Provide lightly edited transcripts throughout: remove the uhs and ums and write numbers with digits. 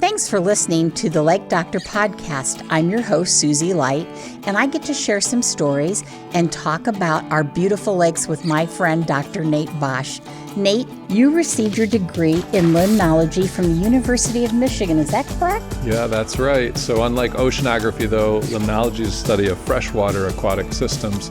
Thanks for listening to the Lake Doctor Podcast. I'm your host, Susie Light, and I get to share some stories and talk about our beautiful lakes with my friend, Dr. Nate Bosch. Nate, you received your degree in limnology from the University of Michigan. Is that correct? Yeah, that's right. So unlike oceanography, though, limnology is the study of freshwater aquatic systems.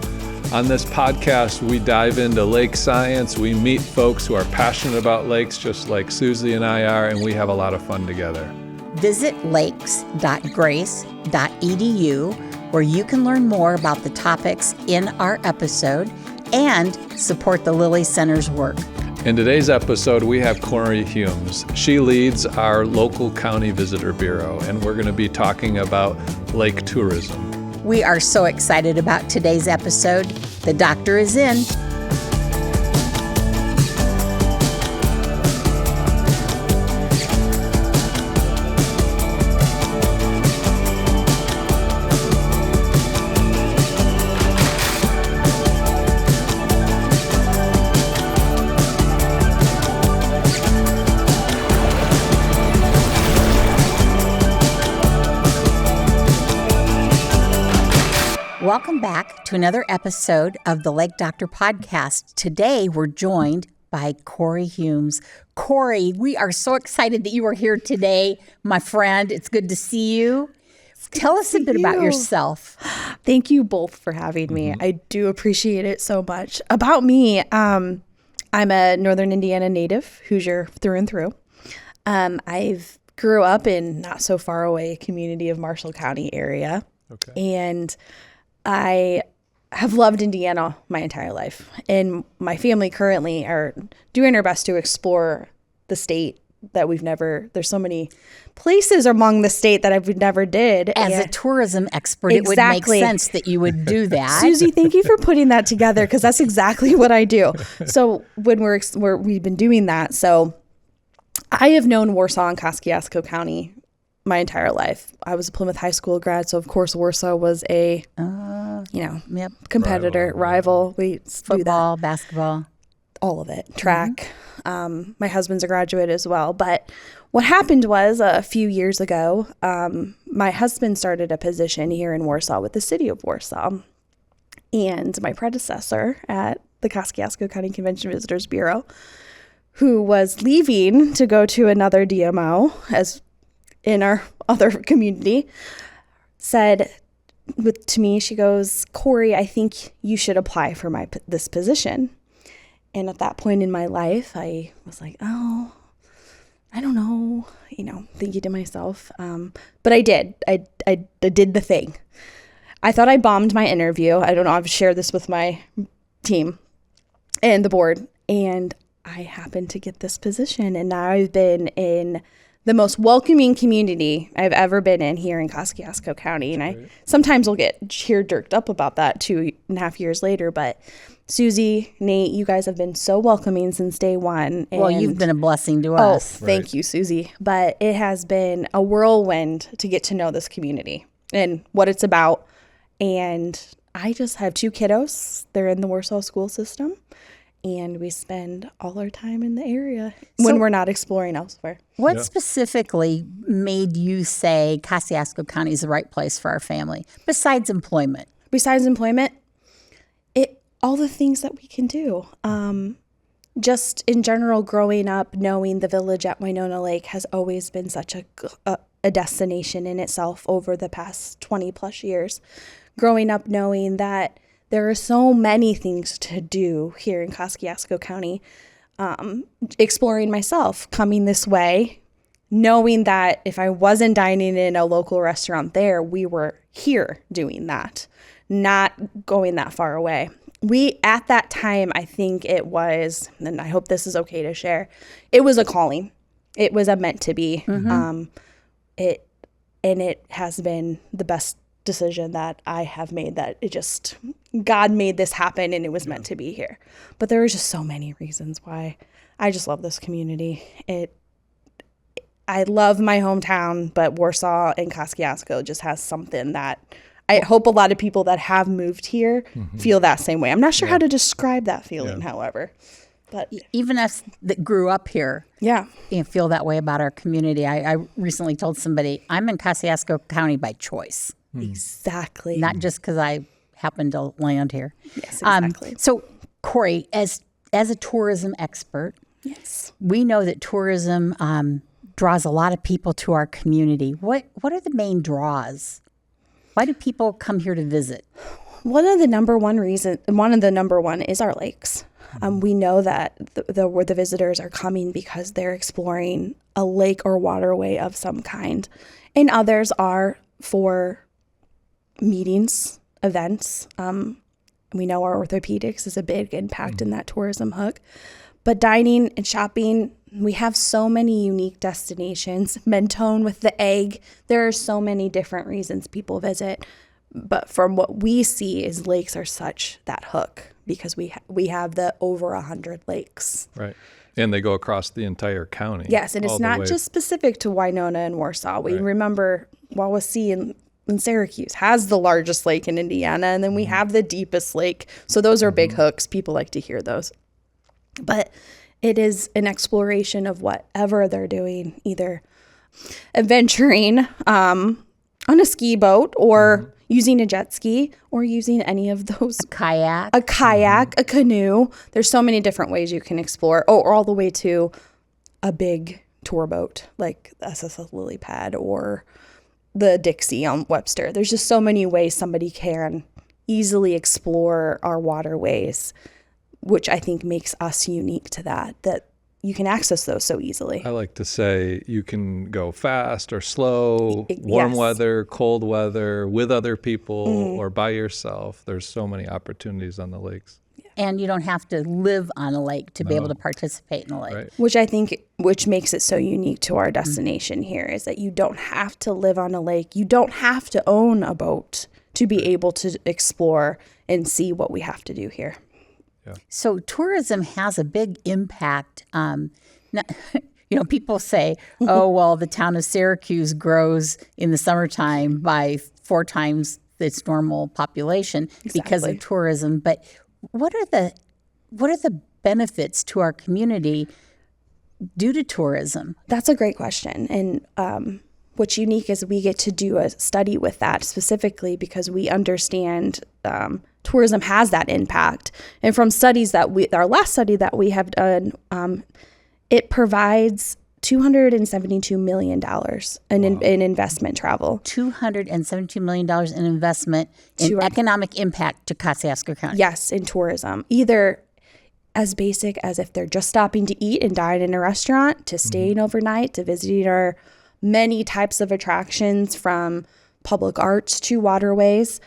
On this podcast, we dive into lake science. We meet folks who are passionate about lakes, just like Susie and I are, and we have a lot of fun together. Visit lakes.grace.edu, where you can learn more about the topics in our episode and support the Lilly Center's work. In today's episode, we have Cori Humes. She leads our local county visitor bureau, and we're going to be talking about lake tourism. We are so excited about today's episode. The doctor is in. Welcome back to another episode of the Lake Doctor Podcast. Today, we're joined by Cori Humes. Cori, we are so excited that you are here today, my friend. It's good to see you. Tell us a bit about yourself. Thank you both for having me. I do appreciate it so much. About me, I'm a Northern Indiana native, Hoosier through and through. I've grew up in not so far away community of Marshall County area. Okay. And I have loved Indiana my entire life, and my family currently are doing our best to explore the state that we've never, there's so many places among the state that I've never did. As a tourism expert, it would make sense that you would do that. Susie, thank you for putting that together, because that's exactly what I do. So when we've been doing that, so I have known Warsaw and Kosciusko County my entire life. I was a Plymouth High School grad, so of course Warsaw was a competitor, rival. We football, basketball, all of it, track. My husband's a graduate as well. But what happened was a few years ago, my husband started a position here in Warsaw with the city of Warsaw, and my predecessor at the Kosciusko County Convention Visitors Bureau, who was leaving to go to another DMO as in our other community, said to me, she goes, "Cori, I think you should apply for this position." And at that point in my life, I was like, oh, I don't know, thinking to myself. But I did. I did the thing. I thought I bombed my interview. I don't know. I've shared this with my team and the board. And I happened to get this position. And now I've been in the most welcoming community I've ever been in here in Kosciusko County. And I sometimes will get tear-jerked up about that 2.5 years later. But Susie, Nate, you guys have been so welcoming since day one. Well, you've been a blessing to us. Thank you, Susie. But it has been a whirlwind to get to know this community and what it's about. And I just have 2 kiddos. They're in the Warsaw school system. And we spend all our time in the area when we're not exploring elsewhere. What specifically made you say Kosciusko County is the right place for our family, besides employment? Besides employment, all the things that we can do. Just in general, growing up, knowing the village at Winona Lake has always been such a destination in itself over the past 20 plus years. Growing up knowing that there are so many things to do here in Kosciusko County. Exploring myself, coming this way, knowing that if I wasn't dining in a local restaurant there, we were here doing that, not going that far away. At that time, I think it was, and I hope this is okay to share, it was a calling. It was a meant to be. It has been the best decision that I have made, that God made this happen and it was meant to be here. But there were just so many reasons why I just love this community. I love my hometown, but Warsaw and Kosciusko just has something that I hope a lot of people that have moved here feel that same way. I'm not sure how to describe that feeling, however. But Even us that grew up here, yeah, feel that way about our community. I recently told somebody I'm in Kosciusko County by choice, exactly. not just because I happen to land here. Yes, exactly. So, Cori, as a tourism expert, Yes. we know that tourism draws a lot of people to our community. What are the main draws? Why do people come here to visit? One of the number one is our lakes. We know that where the visitors are coming because they're exploring a lake or waterway of some kind. And others are for meetings, events. We know our orthopedics is a big impact in that tourism hook. But dining and shopping, we have so many unique destinations. Mentone with the egg. There are so many different reasons people visit. But from what we see is lakes are such that hook because we have the over 100 lakes. Right. And they go across the entire county. Yes, and it's not just specific to Winona and Warsaw. We remember Wawasee in Syracuse has the largest lake in Indiana, and then we have the deepest lake. So those are big hooks. People like to hear those. But it is an exploration of whatever they're doing, either adventuring on a ski boat or using a jet ski or using any of those. A kayak, A canoe. There's so many different ways you can explore. Oh, or all the way to a big tour boat like SSS Lily Pad or the Dixie on Webster. There's just so many ways somebody can easily explore our waterways, which I think makes us unique to that you can access those so easily. I like to say you can go fast or slow, warm weather, cold weather, with other people or by yourself. There's so many opportunities on the lakes. and you don't have to live on a lake to be able to participate in a lake. Right. Which makes it so unique to our destination here is that you don't have to live on a lake. You don't have to own a boat to be able to explore and see what we have to do here. Yeah. So tourism has a big impact. People say, oh, well, the town of Syracuse grows in the summertime by 4 times its normal population because of tourism. But what are the benefits to our community due to tourism? That's a great question. And what's unique is we get to do a study with that specifically because we understand tourism has that impact. And from studies our last study that we have done, it provides $272 million in investment travel. $272 million in investment in economic impact to Kosciusko County. Yes, in tourism. Either as basic as if they're just stopping to eat and dine in a restaurant, to staying overnight, to visiting our many types of attractions from public arts to waterways.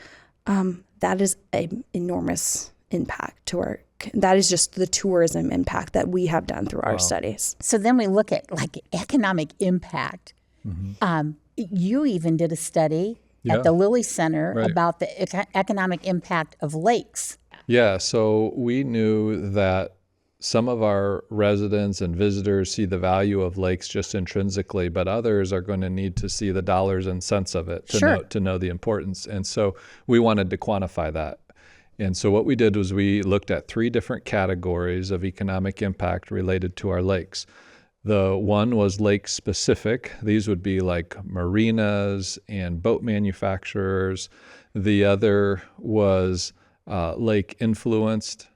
That is an enormous impact to that is just the tourism impact that we have done through our studies. So then we look at economic impact. You even did a study at the Lilly Center about the economic impact of lakes. Yeah, so we knew that some of our residents and visitors see the value of lakes just intrinsically, but others are going to need to see the dollars and cents of it to know the importance. And so we wanted to quantify that. And so what we did was we looked at 3 different categories of economic impact related to our lakes. The one was lake specific. These would be like marinas and boat manufacturers. The other was lake influenced,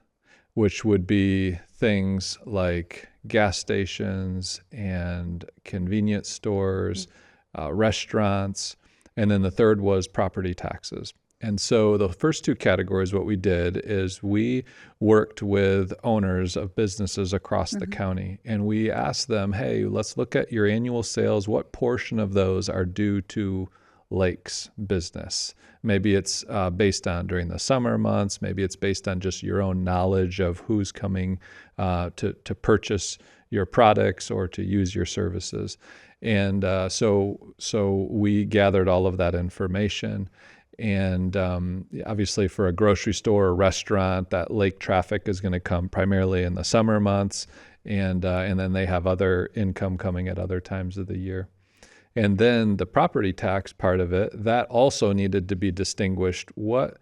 which would be things like gas stations and convenience stores, restaurants. And then the third was property taxes. And so the first 2 categories, what we did is we worked with owners of businesses across the county, and we asked them, hey, let's look at your annual sales. What portion of those are due to lakes business? Maybe it's based on during the summer months. Maybe it's based on just your own knowledge of who's coming to purchase your products or to use your services. And so we gathered all of that information. And obviously for a grocery store or restaurant, that lake traffic is going to come primarily in the summer months, and then they have other income coming at other times of the year. And then the property tax part of it, that also needed to be distinguished. What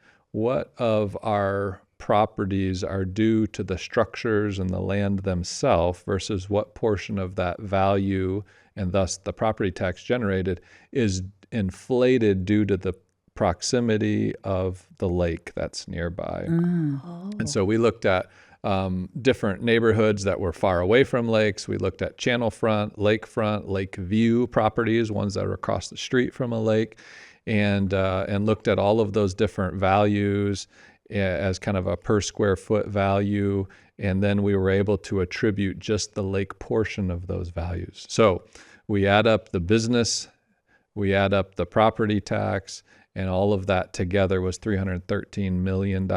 of our properties are due to the structures and the land themselves versus what portion of that value and thus the property tax generated is inflated due to the proximity of the lake that's nearby. And so we looked at different neighborhoods that were far away from lakes. We looked at channelfront, lakefront, lake view properties, ones that are across the street from a lake, and looked at all of those different values as kind of a per square foot value. And then we were able to attribute just the lake portion of those values. So we add up the business, we add up the property tax, and all of that together was $313 million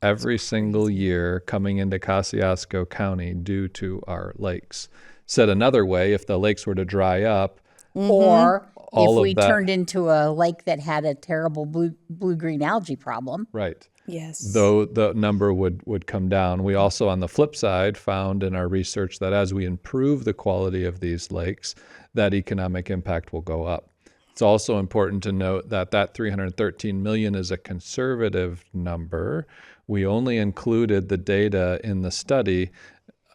every single year coming into Kosciusko County due to our lakes. Said another way, if the lakes were to dry up, or all if we of that, turned into a lake that had a terrible blue-green algae problem. right. Yes. Though the number would come down. We also, on the flip side, found in our research that as we improve the quality of these lakes, that economic impact will go up. It's also important to note that that $313 million is a conservative number. We only included the data in the study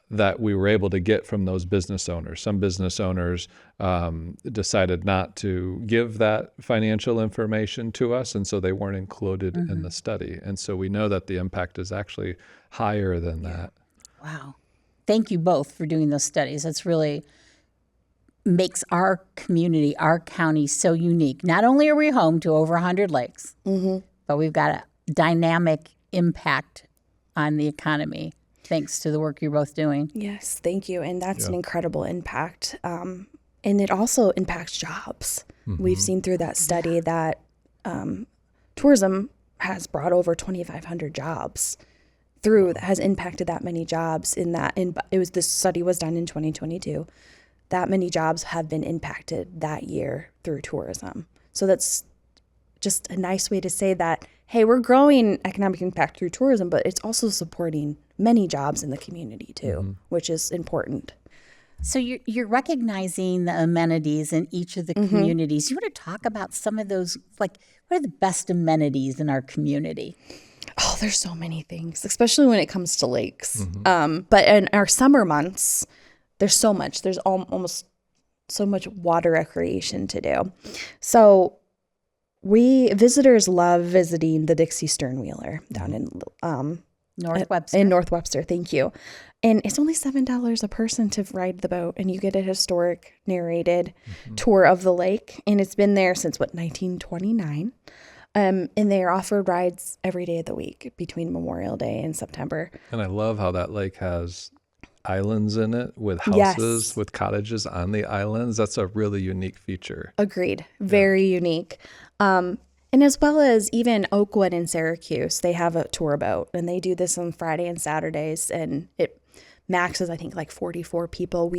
that we were able to get from those business owners. Some business owners decided not to give that financial information to us, and so they weren't included in the study. And so we know that the impact is actually higher than that. Wow. Thank you both for doing those studies. That's really makes our community, our county so unique. Not only are we home to over 100 lakes, but we've got a dynamic impact on the economy thanks to the work you're both doing. Yes, thank you. And that's an incredible impact. And it also impacts jobs. We've seen through that study that tourism has brought over 2,500 jobs has impacted that many jobs this study was done in 2022. That many jobs have been impacted that year through tourism. So that's just a nice way to say that, hey, we're growing economic impact through tourism, but it's also supporting many jobs in the community too, which is important. So you're recognizing the amenities in each of the communities. You want to talk about some of those, like what are the best amenities in our community? Oh, there's so many things, especially when it comes to lakes. But in our summer months, there's so much. There's almost so much water recreation to do. So visitors love visiting the Dixie Sternwheeler down in North Webster. In North Webster, thank you. And it's only $7 a person to ride the boat, and you get a historic narrated tour of the lake. And it's been there since 1929. And they are offered rides every day of the week between Memorial Day and September. And I love how that lake has islands in it with houses, with cottages on the islands. That's a really unique feature. Agreed. Very unique. And as well as even Oakwood and Syracuse, they have a tour boat, and they do this on Friday and Saturdays, and it maxes, I think, like 44 people.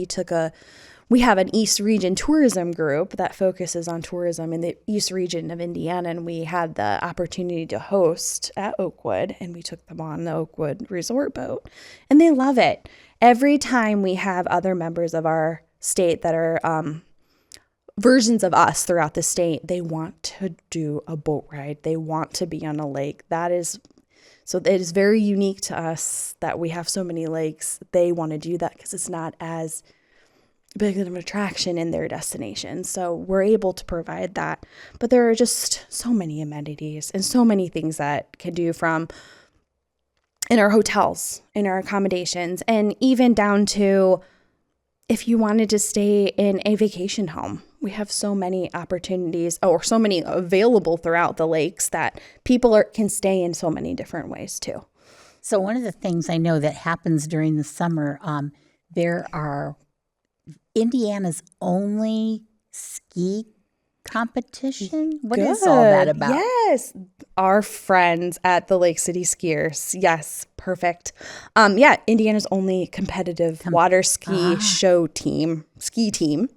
We have an East Region tourism group that focuses on tourism in the East Region of Indiana, and we had the opportunity to host at Oakwood, and we took them on the Oakwood resort boat, and they love it. Every time we have other members of our state that are versions of us throughout the state, they want to do a boat ride. They want to be on a lake. So it is very unique to us that we have so many lakes. They want to do that because it's not as big of an attraction in their destination. So we're able to provide that. But there are just so many amenities and so many things that can do from in our hotels, in our accommodations, and even down to if you wanted to stay in a vacation home. We have so many opportunities or so many available throughout the lakes that people can stay in so many different ways too. So one of the things I know that happens during the summer, there are Indiana's only ski competition. What is all that about? Yes. Our friends at the Lake City Skiers. Yes. Perfect. Indiana's only competitive water ski ski team.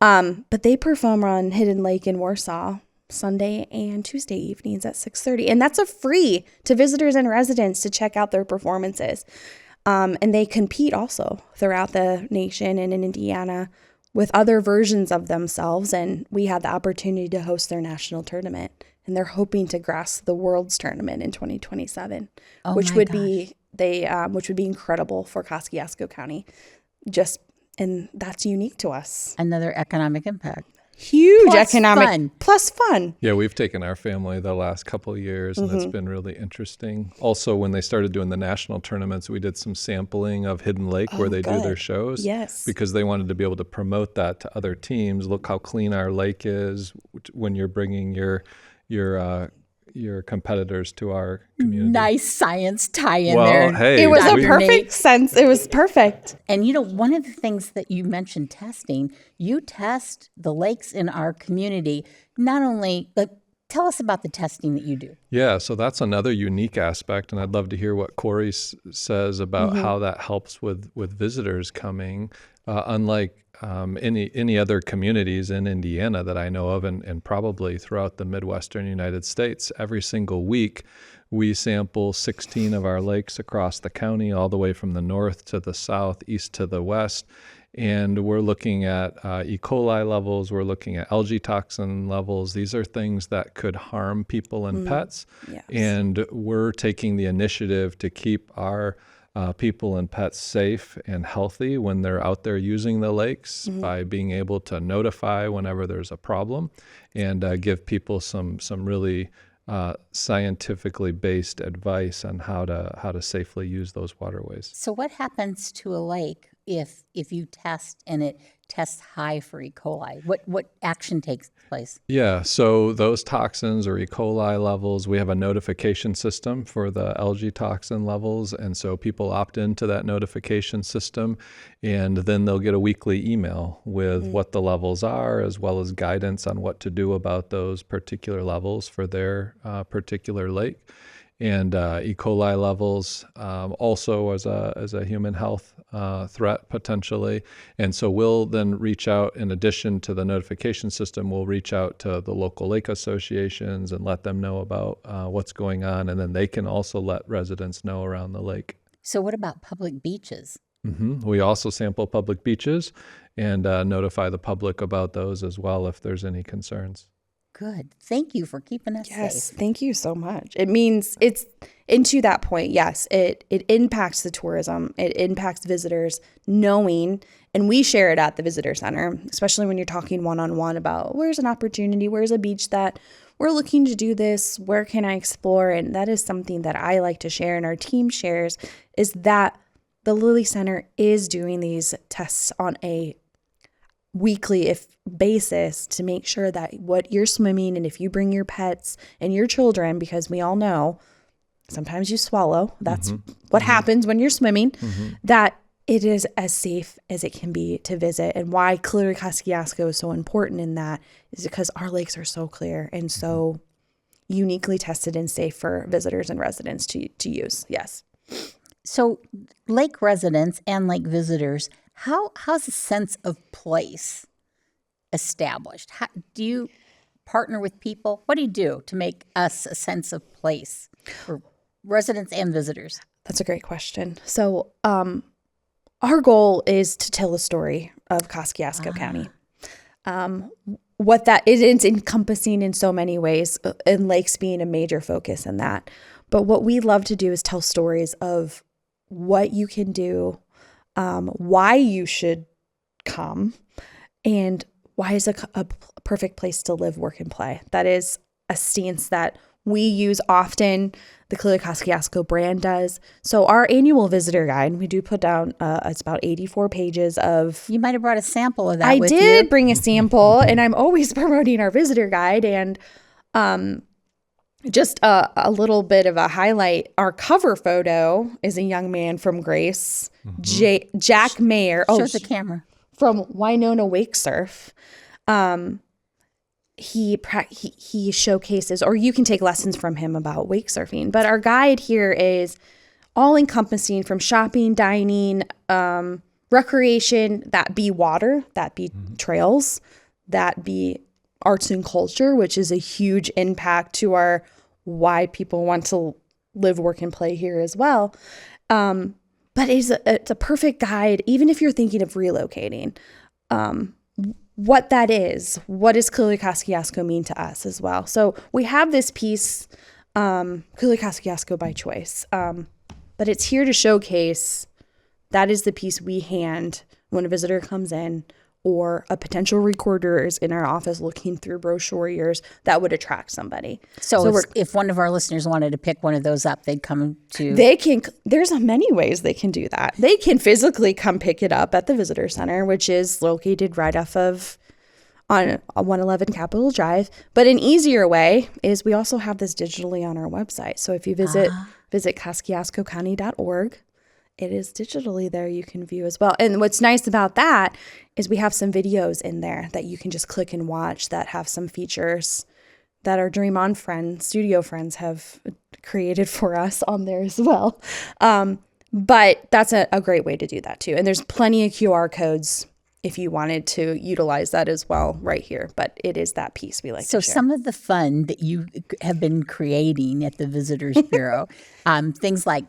But they perform on Hidden Lake in Warsaw Sunday and Tuesday evenings at 6:30. And that's a free to visitors and residents to check out their performances. And they compete also throughout the nation and in Indiana. with other versions of themselves. And we had the opportunity to host their national tournament. And they're hoping to grasp the world's tournament in 2027, which would be incredible for Kosciusko County. And that's unique to us. Another economic impact. Huge Plus economic fun. plus fun. Yeah, we've taken our family the last couple of years, and it's been really interesting. Also, when they started doing the national tournaments, we did some sampling of Hidden Lake where they do their shows. Yes. Because they wanted to be able to promote that to other teams. Look how clean our lake is when you're bringing your competitors to our community. Nice science tie in Well, there. hey, It was Dr. a perfect Nate. sense. It was perfect. And one of the things that you mentioned testing, you test the lakes in our community, not only, but tell us about the testing that you do. Yeah, so that's another unique aspect, and I'd love to hear what Cori says about how that helps with visitors coming. Unlike any other communities in Indiana that I know of, and probably throughout the Midwestern United States, every single week we sample 16 of our lakes across the county, all the way from the north to the south, east to the west. And we're looking at E. coli levels, we're looking at algae toxin levels. These are things that could harm people and pets. Yes. And we're taking the initiative to keep our people and pets safe and healthy when they're out there using the lakes by being able to notify whenever there's a problem and give people some really scientifically based advice on how to safely use those waterways. So what happens to a lake if you test and it tests high for E. coli? What action takes place? Yeah, so those toxins or E. coli levels, we have a notification system for the algae toxin levels, and so people opt into that notification system, and then they'll get a weekly email with what the levels are, as well as guidance on what to do about those particular levels for their particular lake. And E. coli levels also as a human health threat potentially. And so we'll then reach out, in addition to the notification system, we'll reach out to the local lake associations and let them know about what's going on. And then they can also let residents know around the lake. So what about public beaches? We also sample public beaches and notify the public about those as well if there's any concerns. Good. Thank you for keeping us Yes, safe. thank you so much. It means it's into that point. Yes, it impacts the tourism. It impacts visitors knowing, and we share it at the visitor center, especially when you're talking one-on-one about where's an opportunity, where's a beach that we're looking to do this, where can I explore? And that is something that I like to share and our team shares, is that the Lilly Center is doing these tests on a weekly basis to make sure that what you're swimming, and if you bring your pets and your children, because we all know sometimes you swallow, that's what happens when you're swimming, that it is as safe as it can be to visit. And why clear Kosciusko is so important in that is because our lakes are so clear and so uniquely tested and safe for visitors and residents to use. Yes. So lake residents and lake visitors, how's a sense of place established? Do you partner with people? What do you do to make us a sense of place for residents and visitors? That's a great question. So our goal is to tell a story of Kosciusko County. What that is, it's encompassing in so many ways, and lakes being a major focus in that. But what we love to do is tell stories of what you can do, why you should come, and why is a perfect place to live, work, and play. That is a stance that we use often. The Clear Kosciusko brand does. So our annual visitor guide, we do put down, it's about 84 pages of... You might have brought a sample of that I with did you. bring a sample, and I'm always promoting our visitor guide. And just a little bit of a highlight, our cover photo is a young man from Grace, Jack Mayer. Show the camera. From Winona Wake Surf. He showcases, or you can take lessons from him about wake surfing. But our guide here is all encompassing, from shopping, dining, recreation, that be water, that be trails, that be arts and culture, which is a huge impact to our why people want to live, work, and play here as well. But it's a perfect guide, even if you're thinking of relocating. what that is. What does Coli Kosciusko mean to us as well? So we have this piece, Coli Kosciusko by choice, but it's here to showcase that is the piece we hand when a visitor comes in, or a potential recorder is in our office looking through brochures that would attract somebody. So if one of our listeners wanted to pick one of those up, they'd come to... They can, there's many ways they can do that. They can physically come pick it up at the visitor center, which is located right off of on 111 Capitol Drive. But an easier way is we also have this digitally on our website. So if you visit kosciuskocounty.org, it is digitally there. You can view as well. And what's nice about that is we have some videos in there that you can just click and watch that have some features that our Dream On friends, studio friends, have created for us on there as well. But that's a great way to do that too. And there's plenty of QR codes if you wanted to utilize that as well right here. But it is that piece we like to share. So some of the fun that you have been creating at the Visitors Bureau, things like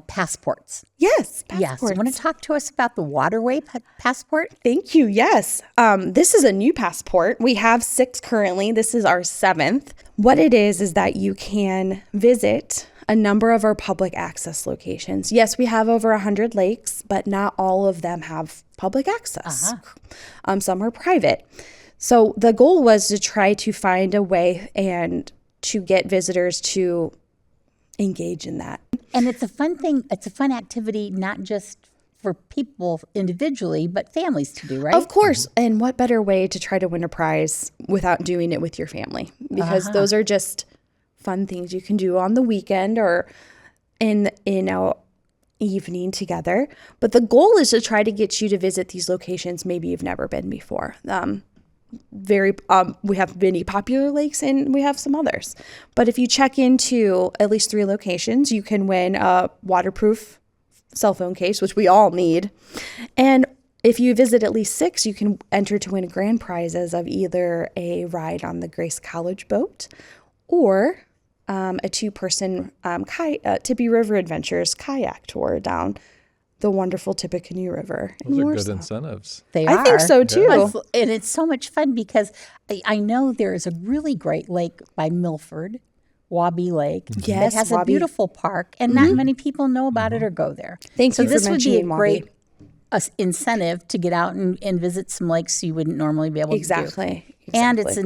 passports. Yes, passports. Yes. You want to talk to us about the waterway passport? Thank you. Yes. This is a new passport. We have 6 currently. This is our 7th. What it is that you can visit a number of our public access locations. Yes, we have over 100 lakes, but not all of them have public access. Some are private. So the goal was to try to find a way and to get visitors to engage in that. And it's a fun thing. It's a fun activity, not just for people individually, but families to do, right? Of course. And what better way to try to win a prize without doing it with your family? Because those are just fun things you can do on the weekend or in a evening together. But the goal is to try to get you to visit these locations maybe you've never been before. We have many popular lakes and we have some others. But if you check into at least 3 locations, you can win a waterproof cell phone case, which we all need. And if you visit at least 6, you can enter to win grand prizes of either a ride on the Grace College boat or a 2-person Tippy River Adventures kayak tour down the wonderful Tippecanoe River. Those are good incentives. They are. I think so too. Yeah. And it's so much fun because I know there is a really great lake by Milford, Wabi Lake, yes, that has Wabi. a beautiful park, and not many people know about it or go there. Thank you for this would be a mentioning great incentive to get out and visit some lakes you wouldn't normally be able to do. Exactly. And it's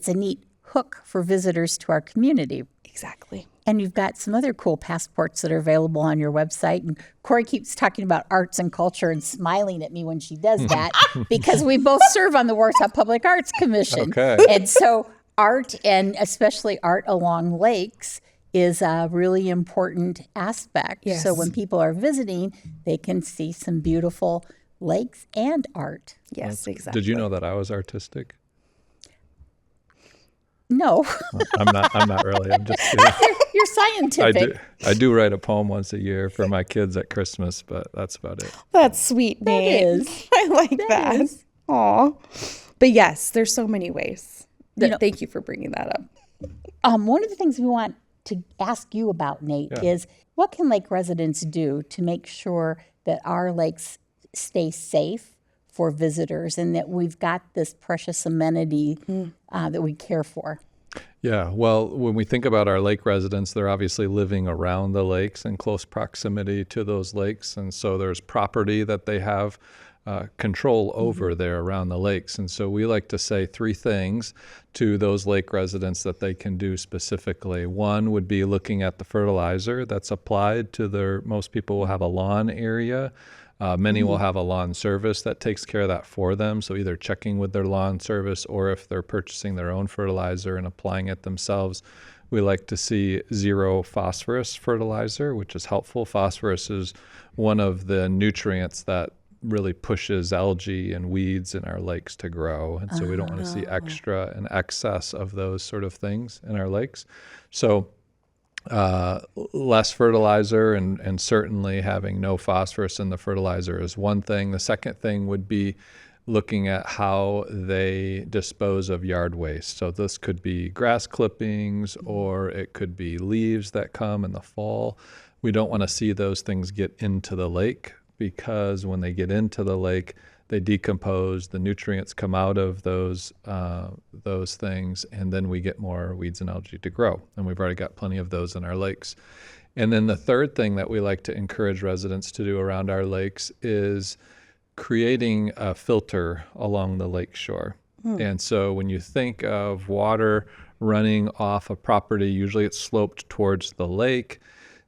a neat hook for visitors to our community. Exactly. And you've got some other cool passports that are available on your website. And Cori keeps talking about arts and culture and smiling at me when she does that because we both serve on the Warsaw Public Arts Commission. Okay. And so art, and especially art along lakes, is a really important aspect. Yes. So when people are visiting, they can see some beautiful lakes and art. Yes, exactly. Did you know that I was artistic? No. I'm not really. I'm just kidding. You're scientific. I do write a poem once a year for my kids at Christmas, but that's about it. That's sweet, Nate. is. I like that. Aw. But yes, there's so many ways. Thank you for bringing that up. One of the things we want to ask you about, Nate, is what can lake residents do to make sure that our lakes stay safe for visitors and that we've got this precious amenity that we care for? Yeah, well, when we think about our lake residents, they're obviously living around the lakes in close proximity to those lakes. And so there's property that they have control over there around the lakes. And so we like to say 3 things to those lake residents that they can do specifically. One would be looking at the fertilizer that's applied to most people will have a lawn area. Many will have a lawn service that takes care of that for them. So either checking with their lawn service or if they're purchasing their own fertilizer and applying it themselves. We like to see 0 phosphorus fertilizer, which is helpful. Phosphorus is one of the nutrients that really pushes algae and weeds in our lakes to grow. And so we don't want to see extra and excess of those sort of things in our lakes. So less fertilizer and certainly having no phosphorus in the fertilizer is one thing. The second thing would be looking at how they dispose of yard waste. So this could be grass clippings or it could be leaves that come in the fall. We don't want to see those things get into the lake because when they get into the lake, they decompose, the nutrients come out of those things, and then we get more weeds and algae to grow. And we've already got plenty of those in our lakes. And then the third thing that we like to encourage residents to do around our lakes is creating a filter along the lake shore. And so when you think of water running off a property, usually it's sloped towards the lake.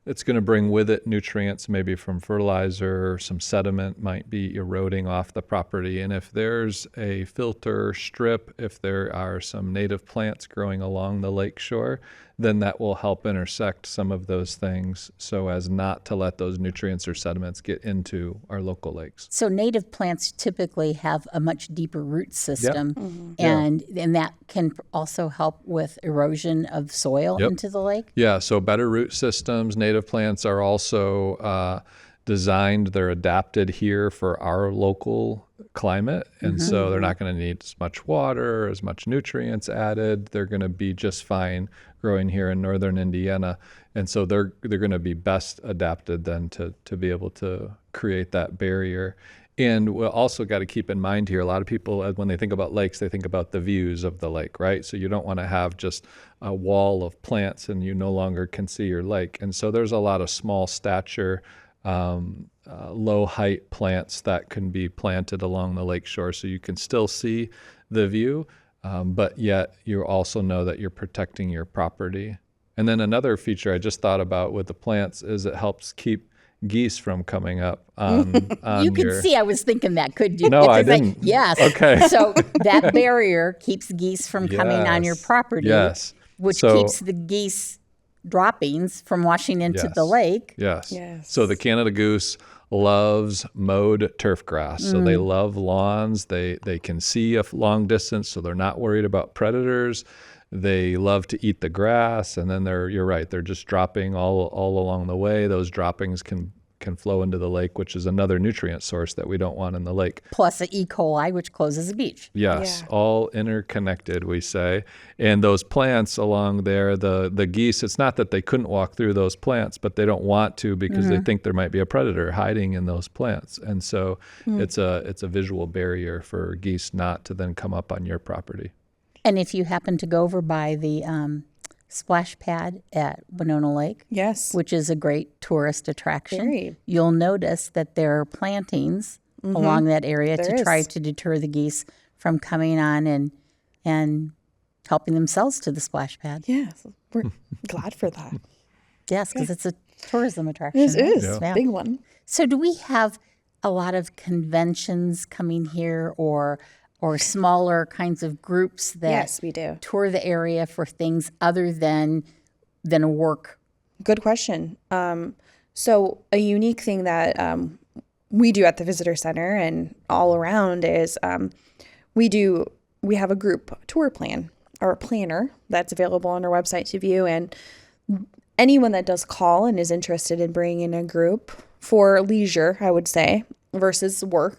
It's going to bring with it nutrients, maybe from fertilizer, some sediment might be eroding off the property. And if there's a filter strip, if there are some native plants growing along the lake shore, then that will help intersect some of those things so as not to let those nutrients or sediments get into our local lakes. So native plants typically have a much deeper root system, Yep. and that can also help with erosion of soil Yep. into the lake? Yeah, so better root systems. Native plants are also designed, they're adapted here for our local climate. And so they're not going to need as much water, as much nutrients added. They're going to be just fine growing here in northern Indiana. And so they're going to be best adapted then to be able to create that barrier. And we also got to keep in mind here, a lot of people, when they think about lakes, they think about the views of the lake, right? So you don't want to have just a wall of plants and you no longer can see your lake. And so there's a lot of small stature, low height plants that can be planted along the lake shore so you can still see the view, but yet you also know that you're protecting your property. And then another feature I just thought about with the plants is it helps keep geese from coming up on You could see I was thinking that, could you? No, I It's like, didn't. yes. Okay. So that barrier keeps geese from coming on your Yes. property, Yes. which So- keeps the geese droppings from washing into Yes. the lake. Yes. Yes. So the Canada goose loves mowed turf grass. So they love lawns. They can see a long distance, so they're not worried about predators. They love to eat the grass, and then you're right, they're just dropping all along the way. Those droppings can flow into the lake, which is another nutrient source that we don't want in the lake. Plus the E. coli, which closes a beach. Yes, Yeah. all interconnected, we say. And those plants along there, the geese, it's not that they couldn't walk through those plants, but they don't want to because they think there might be a predator hiding in those plants. And so it's a visual barrier for geese not to then come up on your property. And if you happen to go over by the splash pad at Winona Lake, Yes. which is a great tourist attraction, Very. you'll notice that there are plantings along that area There to try is. to deter the geese from coming on and helping themselves to the splash pad. Yes. We're glad for that. Yes, because it's a tourism attraction. It is. right? Yeah. Big one. So do we have a lot of conventions coming here or smaller kinds of groups that Yes, we do. tour the area for things other than a work? Good question. So a unique thing that we do at the visitor center and all around is we have a group tour plan or a planner that's available on our website to view, and anyone that does call and is interested in bringing in a group for leisure, I would say, versus work,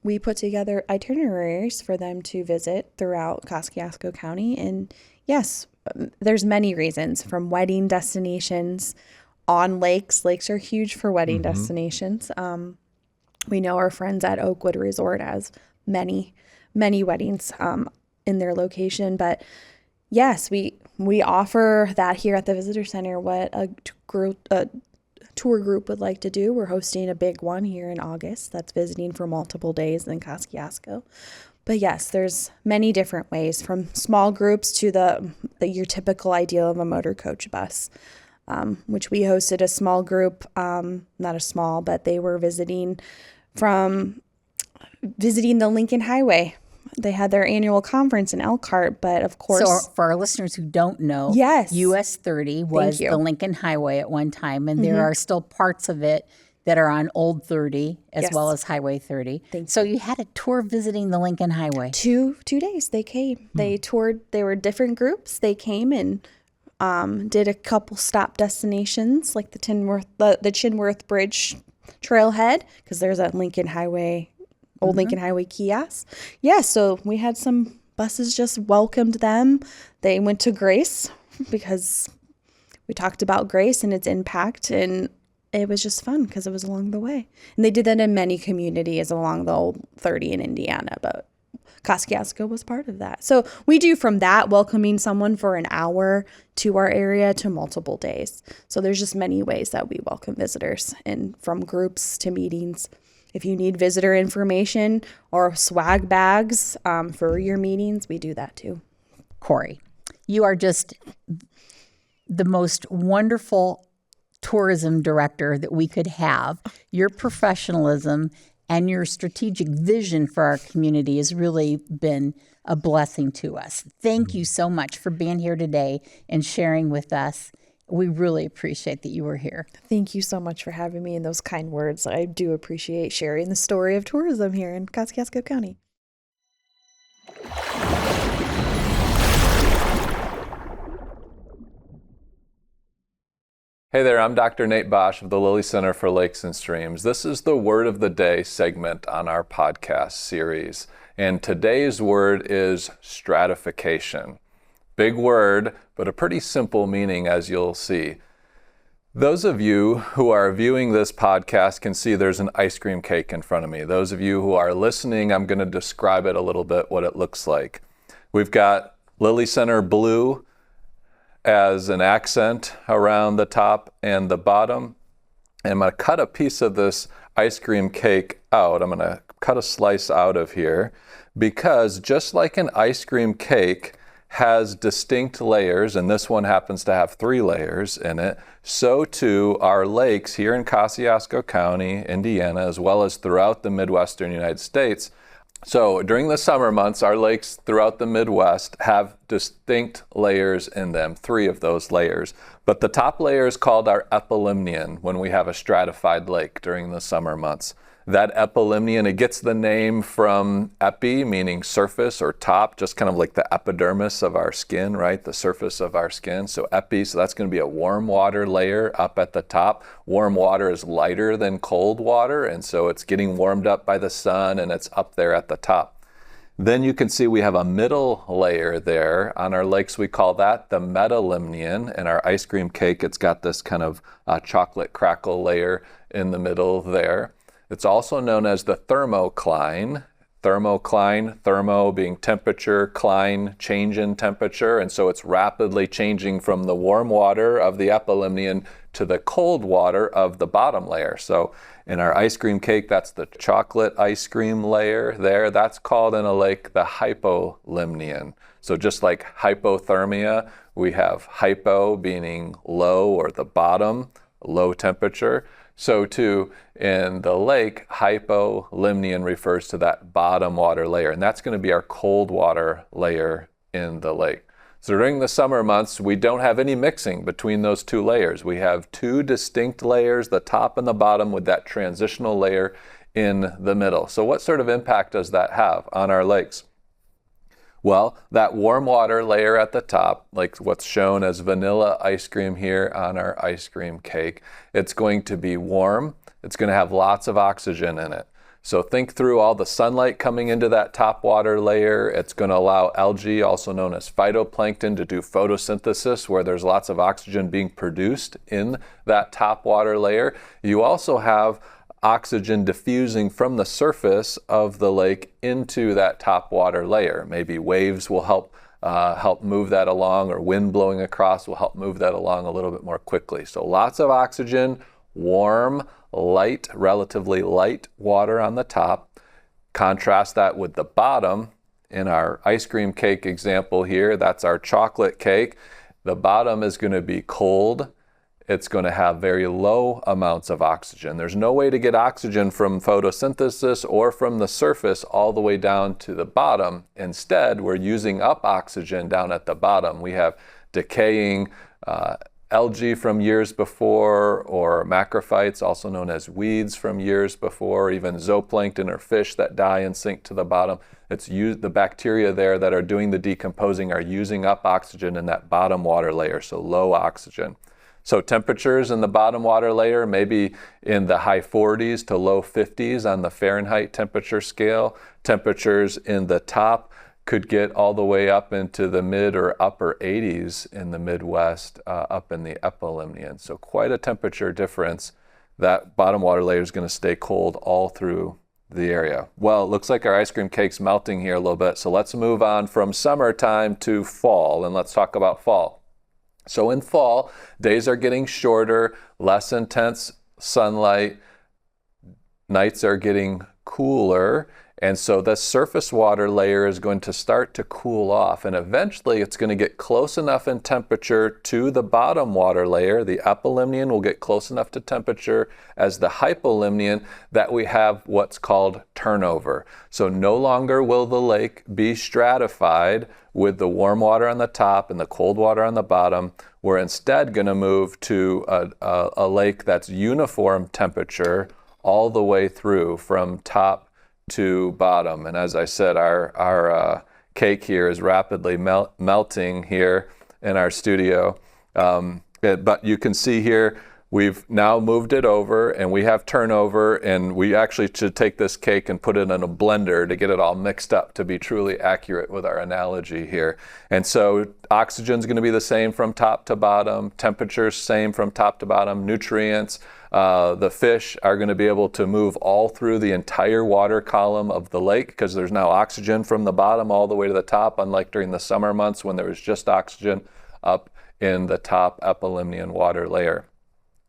we put together itineraries for them to visit throughout Kosciusko County. And yes, there's many reasons, from wedding destinations on lakes. Lakes are huge for wedding destinations. We know our friends at Oakwood Resort has many weddings in their location. But yes, we offer that here at the Visitor Center. What a tour group would like to do. We're hosting a big one here in August that's visiting for multiple days in Kosciusko. But yes, there's many different ways, from small groups to your typical ideal of a motor coach bus, which we hosted a small group, not a small, but they were visiting the Lincoln Highway. They had their annual conference in Elkhart, but of course... So for our listeners who don't know, Yes. US 30 was you. the Lincoln Highway at one time, and there are still parts of it that are on Old 30 as Yes. well as Highway 30. So you had a tour visiting the Lincoln Highway. 2 days they came. They toured. They were different groups. They came and did a couple stop destinations like the Chinworth Bridge trailhead, because there's a Lincoln Highway, old Lincoln Highway kiosk. Yeah, so we had some buses just welcomed them. They went to Grace because we talked about Grace and its impact, and it was just fun because it was along the way. And they did that in many communities along the old 30 in Indiana, but Kosciusko was part of that. So we do from that welcoming someone for an hour to our area to multiple days. So there's just many ways that we welcome visitors, and from groups to meetings. If you need visitor information or swag bags for your meetings, we do that too. Cori, you are just the most wonderful tourism director that we could have. Your professionalism and your strategic vision for our community has really been a blessing to us. Thank you so much for being here today and sharing with us. We really appreciate that you were here. Thank you so much for having me and those kind words. I do appreciate sharing the story of tourism here in Kosciusko County. Hey there, I'm Dr. Nate Bosch of the Lilly Center for Lakes and Streams. This is the Word of the Day segment on our podcast series. And today's word is stratification. Big word, but a pretty simple meaning, as you'll see. Those of you who are viewing this podcast can see there's an ice cream cake in front of me. Those of you who are listening, I'm going to describe it a little bit, what it looks like. We've got Lilly Center blue as an accent around the top and the bottom. And I'm going to cut a piece of this ice cream cake out. I'm going to cut a slice out of here because just like an ice cream cake has distinct layers, and this one happens to have 3 layers in it, so too our lakes here in Kosciusko County, Indiana, as well as throughout the Midwestern United States. So during the summer months, our lakes throughout the Midwest have distinct layers in them, 3 of those layers. But the top layer is called our epilimnion when we have a stratified lake during the summer months. That epilimnion, it gets the name from epi, meaning surface or top, just kind of like the epidermis of our skin, right? The surface of our skin. So epi, so that's going to be a warm water layer up at the top. Warm water is lighter than cold water, and so it's getting warmed up by the sun and it's up there at the top. Then you can see we have a middle layer there. On our lakes, we call that the metalimnion. And our ice cream cake, it's got this kind of chocolate crackle layer in the middle there. It's also known as the thermocline. Thermocline, thermo being temperature, cline, change in temperature. And so it's rapidly changing from the warm water of the epilimnion to the cold water of the bottom layer. So in our ice cream cake, that's the chocolate ice cream layer there. That's called in a lake the hypolimnion. So just like hypothermia, we have hypo meaning low or the bottom, low temperature. So too, in the lake, hypolimnion refers to that bottom water layer, and that's going to be our cold water layer in the lake. So during the summer months, we don't have any mixing between those 2 layers. We have 2 distinct layers, the top and the bottom, with that transitional layer in the middle. So what sort of impact does that have on our lakes? Well, that warm water layer at the top, like what's shown as vanilla ice cream here on our ice cream cake, it's going to be warm. It's going to have lots of oxygen in it. So think through all the sunlight coming into that top water layer. It's going to allow algae, also known as phytoplankton, to do photosynthesis, where there's lots of oxygen being produced in that top water layer. You also have oxygen diffusing from the surface of the lake into that top water layer. Maybe waves will help move that along, or wind blowing across will help move that along a little bit more quickly. So lots of oxygen, warm, light, relatively light water on the top. Contrast that with the bottom. In our ice cream cake example here, that's our chocolate cake. The bottom is going to be cold. It's going to have very low amounts of oxygen. There's no way to get oxygen from photosynthesis or from the surface all the way down to the bottom. Instead, we're using up oxygen down at the bottom. We have decaying algae from years before, or macrophytes, also known as weeds from years before, or even zooplankton or fish that die and sink to the bottom. It's the bacteria there that are doing the decomposing are using up oxygen in that bottom water layer, so low oxygen. So temperatures in the bottom water layer, maybe in the high 40s to low 50s on the Fahrenheit temperature scale. Temperatures in the top could get all the way up into the mid or upper 80s in the Midwest, up in the epilimnion. So quite a temperature difference that bottom water layer is going to stay cold all through the area. Well, it looks like our ice cream cake's melting here a little bit, so let's move on from summertime to fall, and let's talk about fall. So in fall, days are getting shorter, less intense sunlight, nights are getting cooler, and so the surface water layer is going to start to cool off, and eventually it's going to get close enough in temperature to the bottom water layer. The epilimnion will get close enough to temperature as the hypolimnion that we have what's called turnover. So no longer will the lake be stratified with the warm water on the top and the cold water on the bottom. We're instead going to move to a lake that's uniform temperature all the way through from top to bottom. And as I said, our cake here is rapidly melting here in our studio. But you can see here, we've now moved it over and we have turnover, and we actually should take this cake and put it in a blender to get it all mixed up to be truly accurate with our analogy here. And so oxygen's going to be the same from top to bottom, temperature's same from top to bottom, nutrients. The fish are going to be able to move all through the entire water column of the lake because there's now oxygen from the bottom all the way to the top, unlike during the summer months when there was just oxygen up in the top epilimnion water layer.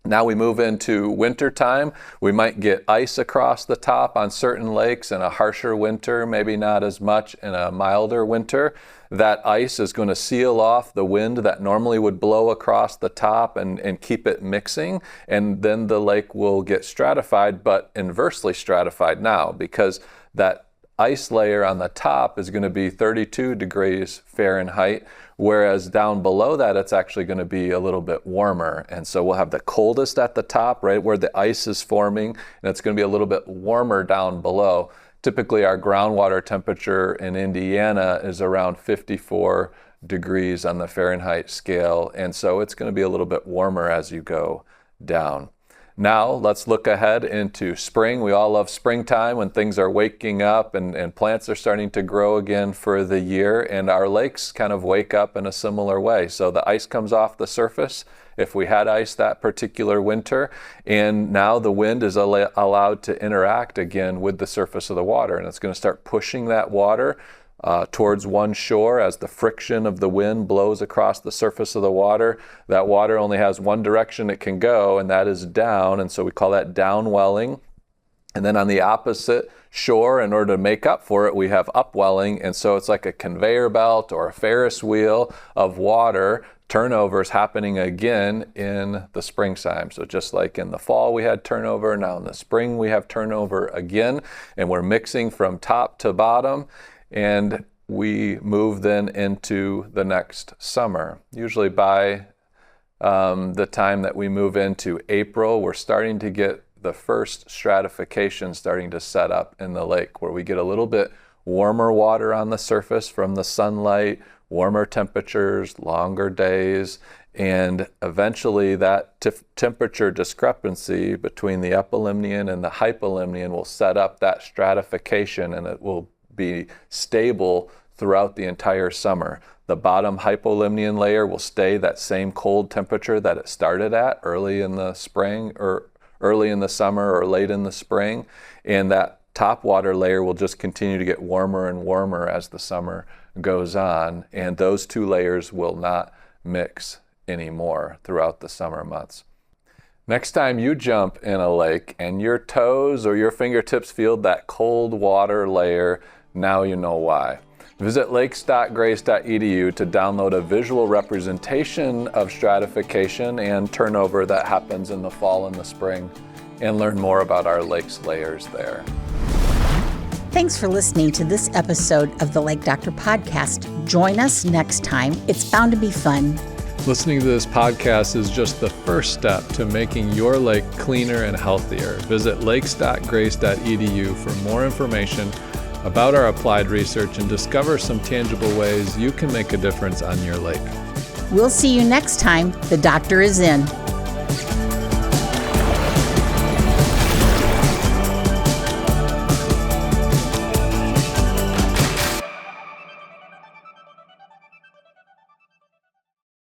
Now we move into winter time. We might get ice across the top on certain lakes in a harsher winter, maybe not as much in a milder winter. That ice is going to seal off the wind that normally would blow across the top and keep it mixing. And then the lake will get stratified, but inversely stratified now, because that ice layer on the top is going to be 32 degrees Fahrenheit, whereas down below that it's actually going to be a little bit warmer. And so we'll have the coldest at the top, right where the ice is forming, and it's going to be a little bit warmer down below. Typically our groundwater temperature in Indiana is around 54 degrees on the Fahrenheit scale, and so it's going to be a little bit warmer as you go down. Now let's look ahead into spring. We all love springtime when things are waking up and plants are starting to grow again for the year, and our lakes kind of wake up in a similar way. So the ice comes off the surface if we had ice that particular winter, and now the wind is allowed to interact again with the surface of the water, and it's going to start pushing that water towards one shore as the friction of the wind blows across the surface of the water. That water only has one direction it can go, and that is down, and so we call that downwelling. And then on the opposite shore, in order to make up for it, we have upwelling, and so it's like a conveyor belt or a Ferris wheel of water. Turnover is happening again in the springtime. So just like in the fall we had turnover, now in the spring we have turnover again, and we're mixing from top to bottom. And we move then into the next summer. Usually by the time that we move into April, we're starting to get the first stratification starting to set up in the lake, where we get a little bit warmer water on the surface from the sunlight, warmer temperatures, longer days, and eventually that temperature discrepancy between the epilimnion and the hypolimnion will set up that stratification, and it will be stable throughout the entire summer. The bottom hypolimnion layer will stay that same cold temperature that it started at early in the spring or early in the summer or late in the spring, and that top water layer will just continue to get warmer and warmer as the summer goes on, and those two layers will not mix anymore throughout the summer months. Next time you jump in a lake and your toes or your fingertips feel that cold water layer, now you know why. Visit lakes.grace.edu to download a visual representation of stratification and turnover that happens in the fall and the spring, and learn more about our lake's layers there. Thanks for listening to this episode of the Lake Doctor Podcast. Join us next time. It's bound to be fun. Listening to this podcast is just the first step to making your lake cleaner and healthier. Visit lakes.grace.edu for more information about our applied research and discover some tangible ways you can make a difference on your lake. We'll see you next time. The doctor is in.